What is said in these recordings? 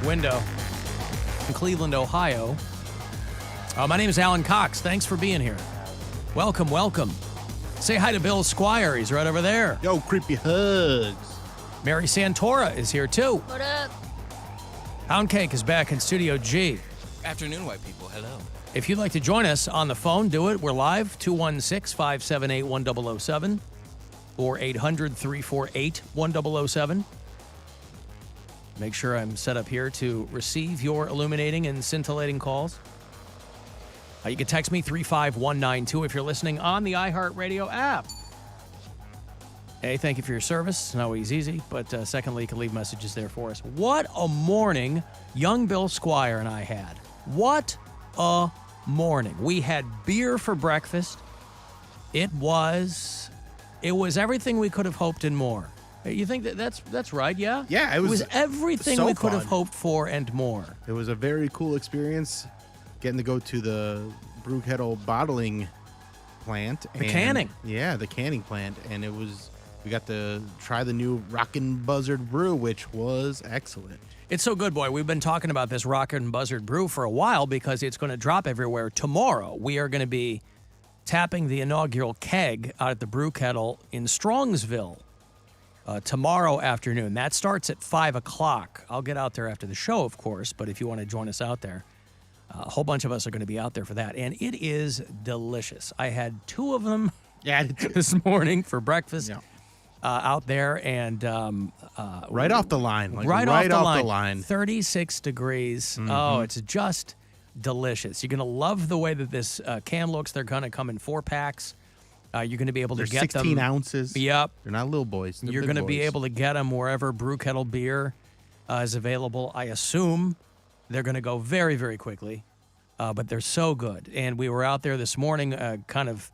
window in Cleveland, Ohio. My name is Alan Cox. Thanks for being here. Welcome, welcome. Say hi to Bill Squire. He's right over there. Yo, creepy hugs. Mary Santora is here, too. What up? Poundcake is back in Studio G. Afternoon, white people. Hello. If you'd like to join us on the phone, do it. We're live, 216-578-1007 or 800-348-1007. Make sure I'm set up here to receive your illuminating and scintillating calls. You can text me 35192 if you're listening on the iHeartRadio app. Hey, thank you for your service. It's not always easy, but secondly, you can leave messages there for us. What a morning young Bill Squire and I had. What a morning. We had beer for breakfast. It was everything we could have hoped and more. You think that's right, yeah? Yeah, it was everything so we could have fun. hoped for and more. It was a very cool experience getting to go to the Brew Kettle bottling plant. The canning. Yeah, the canning plant. And we got to try the new Rockin' Buzzard Brew, which was excellent. It's so good, boy. We've been talking about this Rockin' Buzzard Brew for a while because it's going to drop everywhere tomorrow. We are going to be tapping the inaugural keg out at the Brew Kettle in Strongsville tomorrow afternoon. That starts at 5 o'clock. I'll get out there after the show, of course, but if you want to join us out there, a whole bunch of us are going to be out there for that. And it is delicious. I had 2 of them this morning for breakfast. Yeah. Out there and right off the line. Right off the line. 36 degrees. Mm-hmm. Oh, it's just delicious. You're going to love the way that this can looks. They're going to come in 4-packs. You're going to be able to They're get 16 them. ounces. Yep. They're not little boys. You're going to be able to get them wherever Brew Kettle beer is available. I assume they're going to go very, very quickly, but they're so good. And we were out there this morning kind of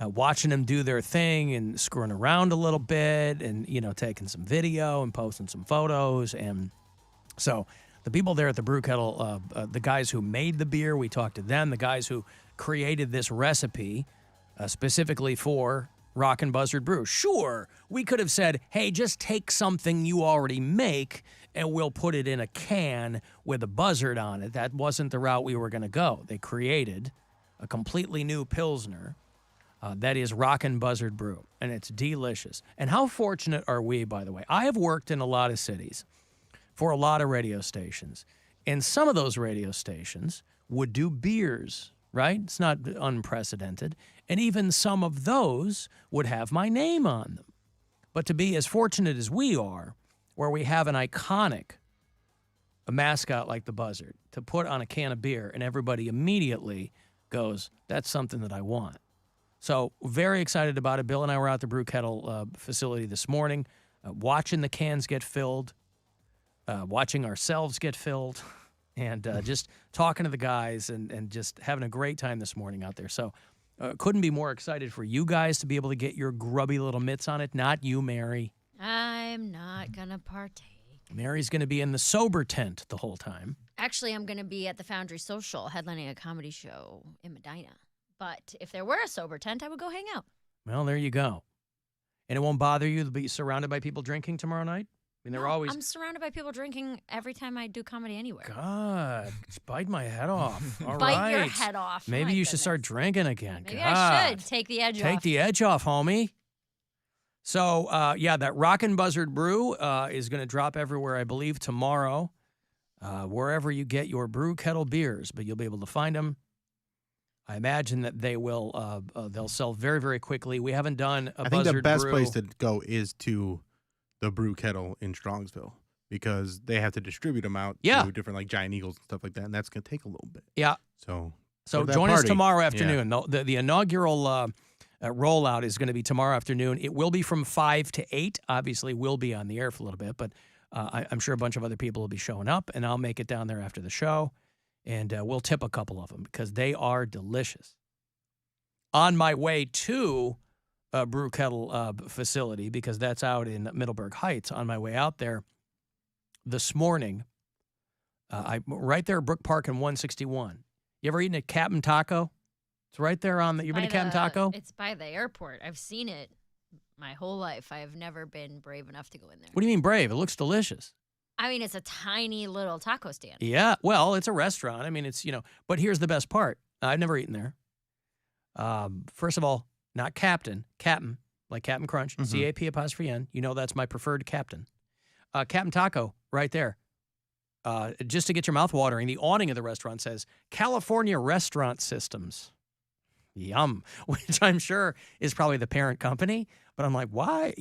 watching them do their thing and screwing around a little bit and, taking some video and posting some photos. And so the people there at the Brew Kettle, the guys who made the beer, we talked to them, the guys who created this recipe specifically for Rockin' Buzzard Brew. Sure, we could have said, hey, just take something you already make and we'll put it in a can with a buzzard on it. That wasn't the route we were going to go. They created a completely new Pilsner. That is Rockin' Buzzard Brew, and it's delicious. And how fortunate are we, by the way? I have worked in a lot of cities for a lot of radio stations, and some of those radio stations would do beers, right? It's not unprecedented. And even some of those would have my name on them. But to be as fortunate as we are, where we have an iconic mascot like the Buzzard, to put on a can of beer, and everybody immediately goes, that's something that I want. So very excited about it. Bill and I were out at the Brew Kettle facility this morning, watching the cans get filled, watching ourselves get filled, and just talking to the guys and just having a great time this morning out there. So couldn't be more excited for you guys to be able to get your grubby little mitts on it. Not you, Mary. I'm not going to partake. Mary's going to be in the sober tent the whole time. Actually, I'm going to be at the Foundry Social headlining a comedy show in Medina. But if there were a sober tent, I would go hang out. Well, there you go. And it won't bother you to be surrounded by people drinking tomorrow night? I mean, they're always... I'm surrounded by people drinking every time I do comedy anywhere. God, just bite my head off. All Bite right. your head off. Maybe My you goodness. should start drinking again. Maybe God. I should. Take the edge off. Take the edge off, homie. So, that Rockin' Buzzard Brew is going to drop everywhere, I believe, tomorrow, wherever you get your Brew Kettle beers. But you'll be able to find them. I imagine that they will. They'll sell very, very quickly. We haven't done a Buzzard Brew. I think the best place to go is to the Brew Kettle in Strongsville because they have to distribute them out to different like Giant Eagles and stuff like that, and that's going to take a little bit. Yeah. So join us tomorrow afternoon. Yeah. The inaugural rollout is going to be tomorrow afternoon. It will be from 5 to 8. Obviously, we'll be on the air for a little bit, but I'm sure a bunch of other people will be showing up, and I'll make it down there after the show. And we'll tip a couple of them because they are delicious. On my way to a Brew Kettle facility, because that's out in Middleburg Heights, on my way out there this morning, I right there at Brook Park in 161. You ever eaten at Captain Taco? It's right there on the... You been to Captain Taco? It's by the airport. I've seen it my whole life. I have never been brave enough to go in there. What do you mean brave? It looks delicious. I mean, it's a tiny little taco stand. Yeah, well, it's a restaurant. I mean, it's, but here's the best part. I've never eaten there. First of all, not Captain, like Captain Crunch, C-A-P'-N. That's my preferred Captain. Captain Taco, right there. Just to get your mouth watering, the awning of the restaurant says, California Restaurant Systems. Yum, which I'm sure is probably the parent company. But I'm like, why?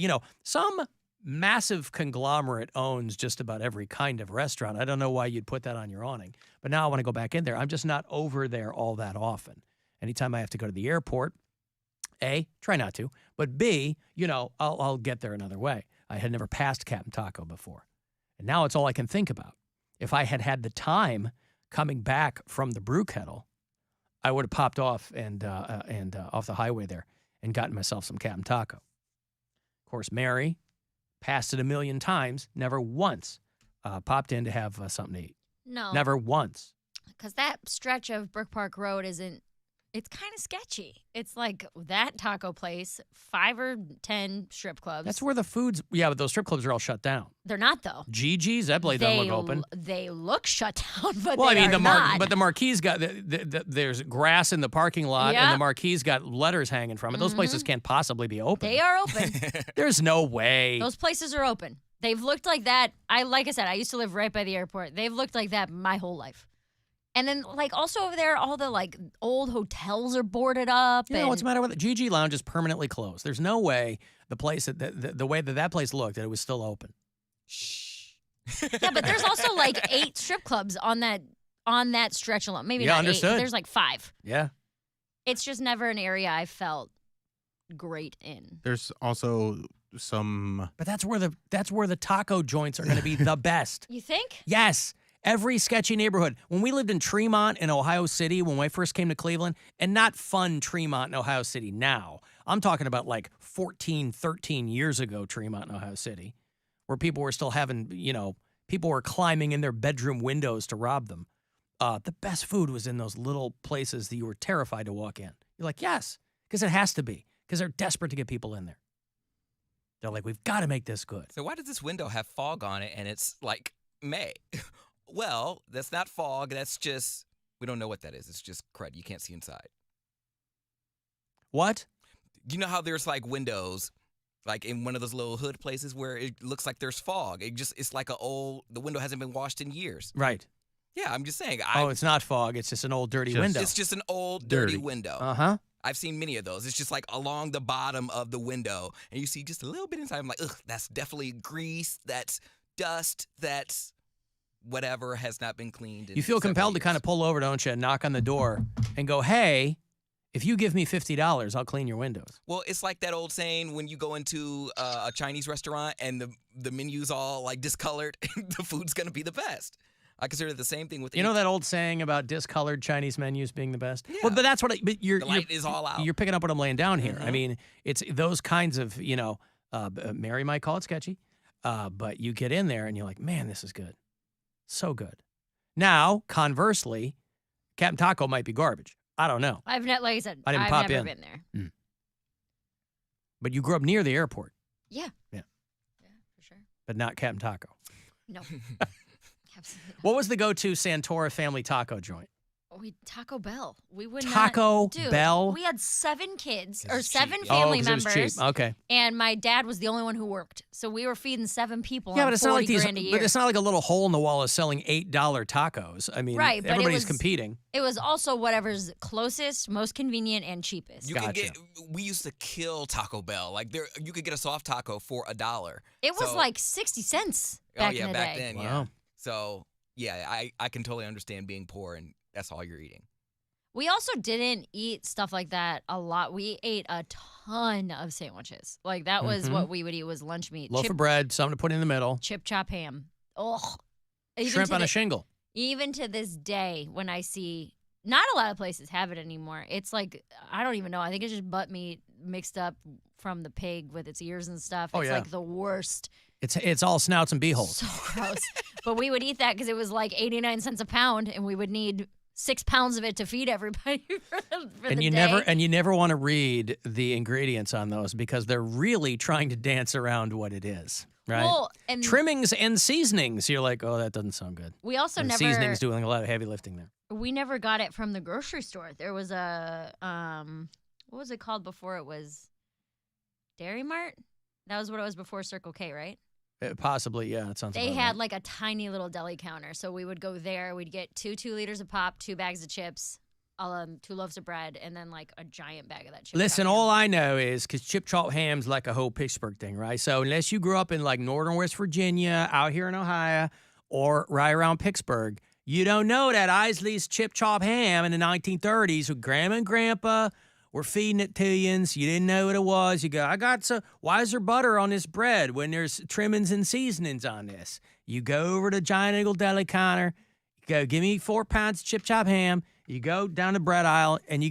Some massive conglomerate owns just about every kind of restaurant. I don't know why you'd put that on your awning. But now I want to go back in there. I'm just not over there all that often. Anytime I have to go to the airport, A, try not to, but B, I'll get there another way. I had never passed Captain Taco before. And now it's all I can think about. If I had had the time coming back from the brew kettle, I would have popped off and off the highway there and gotten myself some Captain Taco. Of course, Mary passed it a million times, never once popped in to have something to eat. No. Never once. Because that stretch of Brook Park Road it's kind of sketchy. It's like that taco place, 5 or 10 strip clubs. That's where the food's, but those strip clubs are all shut down. They're not, though. Gigi's, that place doesn't look open. They look shut down, but well, they are not. But the Marquis got, there's grass in the parking lot, and the Marquis got letters hanging from it. Those places can't possibly be open. They are open. There's no way. Those places are open. They've looked like that. Like I said, I used to live right by the airport. They've looked like that my whole life. And then, also over there, all the, old hotels are boarded up. What's the matter with it? Gigi Lounge is permanently closed. There's no way the place, the way that place looked, that it was still open. Shh. Yeah, but there's also, 8 strip clubs on that stretch alone. Maybe not understood. 8. There's, 5. Yeah. It's just never an area I felt great in. There's also some... But that's where the taco joints are going to be the best. You think? Yes. Every sketchy neighborhood. When we lived in Tremont in Ohio City, when I first came to Cleveland, and not fun Tremont in Ohio City now. I'm talking about 14, 13 years ago, Tremont in Ohio City, where people were still having, people were climbing in their bedroom windows to rob them. The best food was in those little places that you were terrified to walk in. You're like, yes, because it has to be, because they're desperate to get people in there. They're like, we've got to make this good. So why does this window have fog on it and it's May? Well, that's not fog. That's just, we don't know what that is. It's just crud. You can't see inside. What? You know how there's windows, in one of those little hood places where it looks like there's fog. It's like the window hasn't been washed in years. Right. Yeah, I'm just saying. It's not fog. It's just an old dirty window. It's just an old dirty window. Uh-huh. I've seen many of those. It's just along the bottom of the window, and you see just a little bit inside. I'm like, ugh, that's definitely grease. That's dust. That's whatever has not been cleaned. You feel compelled to kind of pull over, don't you, and knock on the door and go, hey, if you give me $50, I'll clean your windows. Well, it's like that old saying when you go into a Chinese restaurant and the menu's all discolored, the food's going to be the best. I consider it the same thing with You know that old saying about discolored Chinese menus being the best? Yeah. Well, but that's what the light is all out. You're picking up what I'm laying down here. Mm-hmm. I mean, it's those kinds of, Mary might call it sketchy, but you get in there and you're like, man, this is good. So good. Now, conversely, Captain Taco might be garbage. I don't know. Like I said, I didn't I've pop never in. been there. Mm. But you grew up near the airport. Yeah. Yeah. Yeah, for sure. But not Captain Taco. No. Absolutely not. What was the go-to Santora family taco joint? Taco Bell. We would Taco not. Dude, Bell? We had 7 kids or It's 7 cheap. family 'Cause it was members. cheap. Okay. And my dad was the only one who worked. So we were feeding 7 people Yeah, on but it's not like these. $40,000 a year. But it's not like a little hole in the wall is selling $8 tacos. I mean, Right, but it everybody's was- competing. It was also whatever's closest, most convenient, and cheapest. You Gotcha. can get. We used to kill Taco Bell. You could get a soft taco for $1. It was So- 60 cents back in the back day. then, Wow. yeah. So yeah, I can totally understand being poor and that's all you're eating. We also didn't eat stuff like that a lot. We ate a ton of sandwiches. That was what we would eat was lunch meat. Loaf of bread, something to put in the middle. Chip chop ham. Oh, Shrimp on a shingle. Even to this day, when I see, not a lot of places have it anymore. It's I don't even know. I think it's just butt meat mixed up from the pig with its ears and stuff. Oh, It's yeah. the worst. It's all snouts and beeholes. So gross. But we would eat that because it was 89 cents a pound, and we would need 6 pounds of it to feed everybody for And the you day. never want to read the ingredients on those because they're really trying to dance around what it is. Right. Well, and trimmings and seasonings. You're like, oh, that doesn't sound good. we also And never seasonings doing a lot of heavy lifting there. we never got it from the grocery store. There was a what was it called before it was Dairy Mart? That was what it was before Circle K, right? Possibly, yeah. It sounds. They about had right. like a tiny little deli counter, so we would go there. We'd get 2 liters of pop, 2 bags of chips, 2 loaves of bread, and then like a giant bag of that chip. Listen, chop ham. all I know is because chip chop ham's like a whole Pittsburgh thing, right? So unless you grew up in like northern West Virginia, out here in Ohio, or right around Pittsburgh, you don't know that Isley's chip chop ham in the 1930s with Grandma and Grandpa were feeding it to you, and so you didn't know what it was. You go, I got some. Why is there butter on this bread when there's trimmings and seasonings on this? You go over to Giant Eagle Deli counter. You go, give me 4 pounds of chip chop ham. You go down the bread aisle and you